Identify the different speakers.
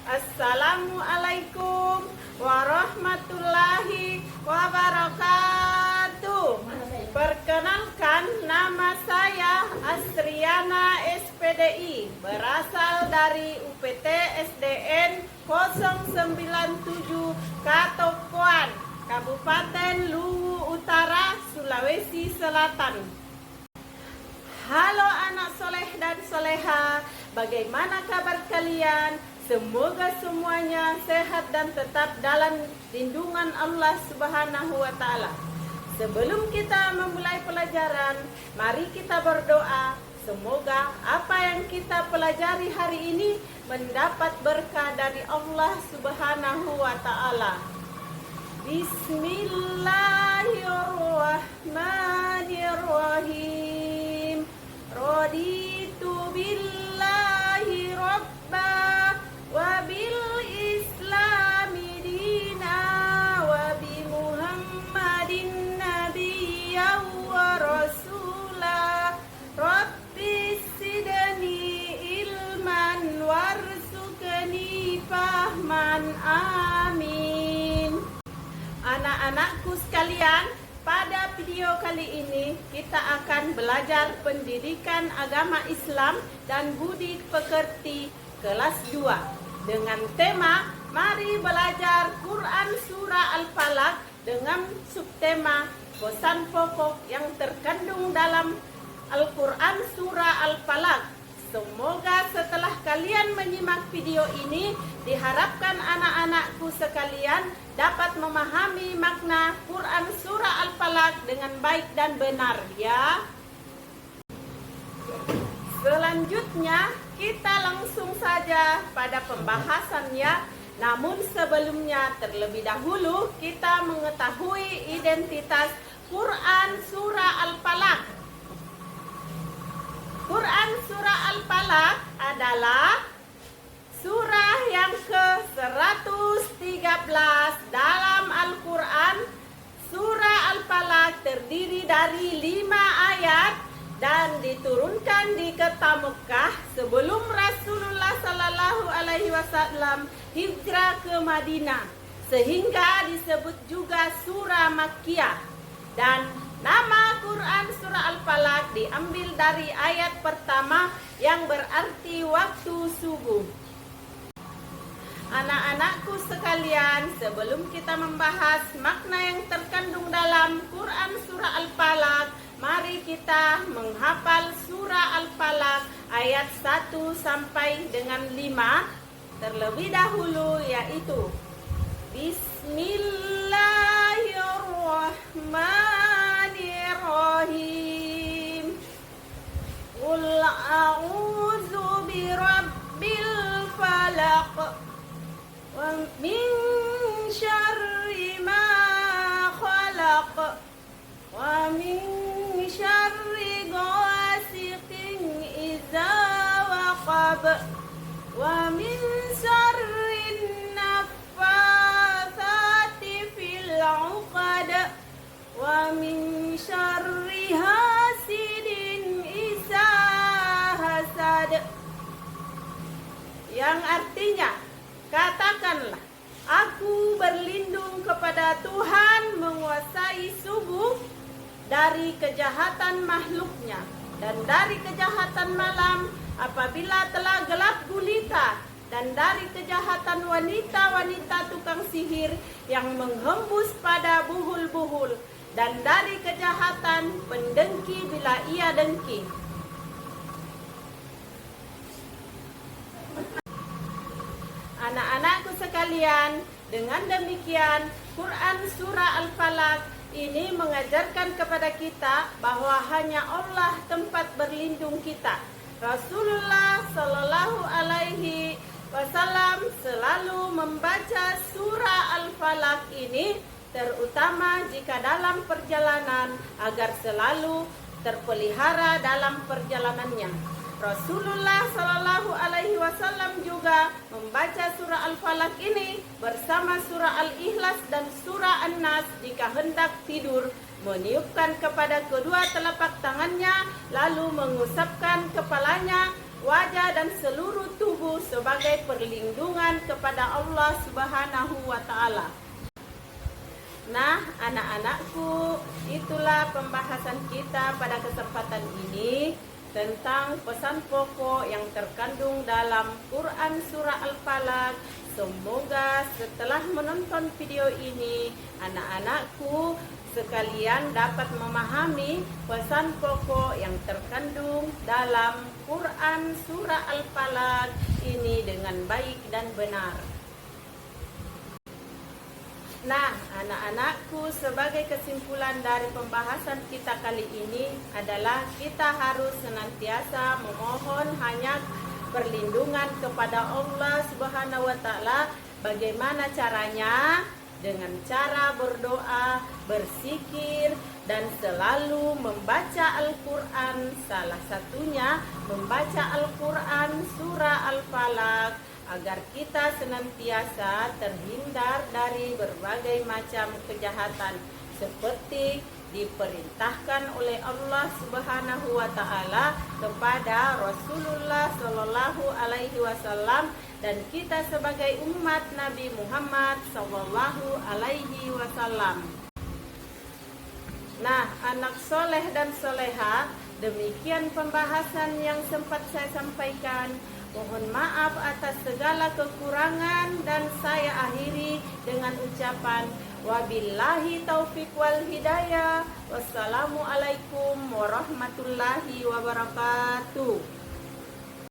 Speaker 1: Assalamualaikum warahmatullahi wabarakatuh. Perkenalkan, nama saya Astriana SPDI, berasal dari UPT SDN 097 Katokoan, Kabupaten Luwu Utara, Sulawesi Selatan. Halo anak soleh dan soleha, bagaimana kabar kalian? Semoga semuanya sehat dan tetap dalam lindungan Allah Subhanahu wa Ta'ala. Sebelum kita memulai pelajaran, mari kita berdoa. Semoga apa yang kita pelajari hari ini mendapat berkah dari Allah Subhanahu wa Ta'ala. Bismillahirrahmanirrahim. Raditu billahi rabba wa bil islami dina wa bi muhammadin nabiyya wa rasula rabbi sidani ilman warzuqni fahman amin. Anak-anakku sekalian, pada video kali ini kita akan belajar pendidikan agama Islam dan budi pekerti kelas 2 dengan tema mari belajar Quran Surah Al-Falaq dengan subtema pesan pokok yang terkandung dalam Al-Quran Surah Al-Falaq. Semoga setelah kalian menyimak video ini, diharapkan anak-anakku sekalian dapat memahami makna Quran Surah Al-Falaq dengan baik dan benar, ya. Selanjutnya, kita langsung saja pada pembahasannya. Namun sebelumnya, terlebih dahulu kita mengetahui identitas Quran Surah Al-Falaq. Quran Surah Al-Falaq adalah surah yang ke-113 dalam Al-Quran. Surah Al-Falaq terdiri dari 5 ayat dan diturunkan di kota Mekah sebelum Rasulullah Sallallahu Alaihi Wasallam hijrah ke Madinah, sehingga disebut juga surah Makkiyah. Dan nama Quran Surah Al-Falaq diambil dari ayat pertama yang berarti waktu subuh. Anak-anakku sekalian, sebelum kita membahas makna yang terkandung dalam Quran Surah Al-Falaq, mari kita menghafal Surah Al-Falaq ayat 1 sampai dengan 5 terlebih dahulu, yaitu Bismillahirrahmanirrahim. Qul a'udzu birabbil falaq wa min syarri ma khalaq wa min syarri ghasiqin idza waqab wa min syarri naffatsati fil 'uqad wa min syarri hasidin idza hasad. Yang artinya, katakanlah, aku berlindung kepada Tuhan menguasai subuh dari kejahatan makhluknya dan dari kejahatan malam apabila telah gelap gulita, dan dari kejahatan wanita-wanita tukang sihir yang menghembus pada buhul-buhul, dan dari kejahatan pendengki bila ia dengki. Anak-anakku sekalian, dengan demikian Quran Surah Al-Falaq ini mengajarkan kepada kita bahwa hanya Allah tempat berlindung kita. Rasulullah Sallallahu Alaihi Wasallam selalu membaca surah Al-Falaq ini, terutama jika dalam perjalanan, agar selalu terpelihara dalam perjalanannya. Rasulullah Sallallahu Alaihi Wasallam juga membaca surah Al-Falaq ini bersama surah Al-Ikhlas dan surah An-Nas jika hendak tidur, meniupkan kepada kedua telapak tangannya, lalu mengusapkan kepalanya wajah dan seluruh tubuh sebagai perlindungan kepada Allah Subhanahu wa Ta'ala. Nah, anak-anakku, itulah pembahasan kita pada kesempatan ini tentang pesan pokok yang terkandung dalam Quran Surah Al-Falaq. Semoga setelah menonton video ini, anak-anakku sekalian dapat memahami pesan pokok yang terkandung dalam Quran Surah Al-Falaq ini dengan baik dan benar. Nah, anak-anakku, sebagai kesimpulan dari pembahasan kita kali ini adalah kita harus senantiasa memohon hanya perlindungan kepada Allah Subhanahu wa Ta'ala. Bagaimana caranya? Dengan cara berdoa, berzikir, dan selalu membaca Al-Quran. Salah satunya membaca Al-Quran surah Al-Falaq, agar kita senantiasa terhindar dari berbagai macam kejahatan seperti diperintahkan oleh Allah Subhanahu wa Ta'ala kepada Rasulullah Shallallahu Alaihi Wasallam dan kita sebagai umat Nabi Muhammad Shallallahu Alaihi Wasallam. Nah, anak soleh dan soleha, demikian pembahasan yang sempat saya sampaikan. Mohon maaf atas segala kekurangan dan saya akhiri dengan ucapan wabillahi taufik wal hidayah. Wassalamualaikum warahmatullahi wabarakatuh.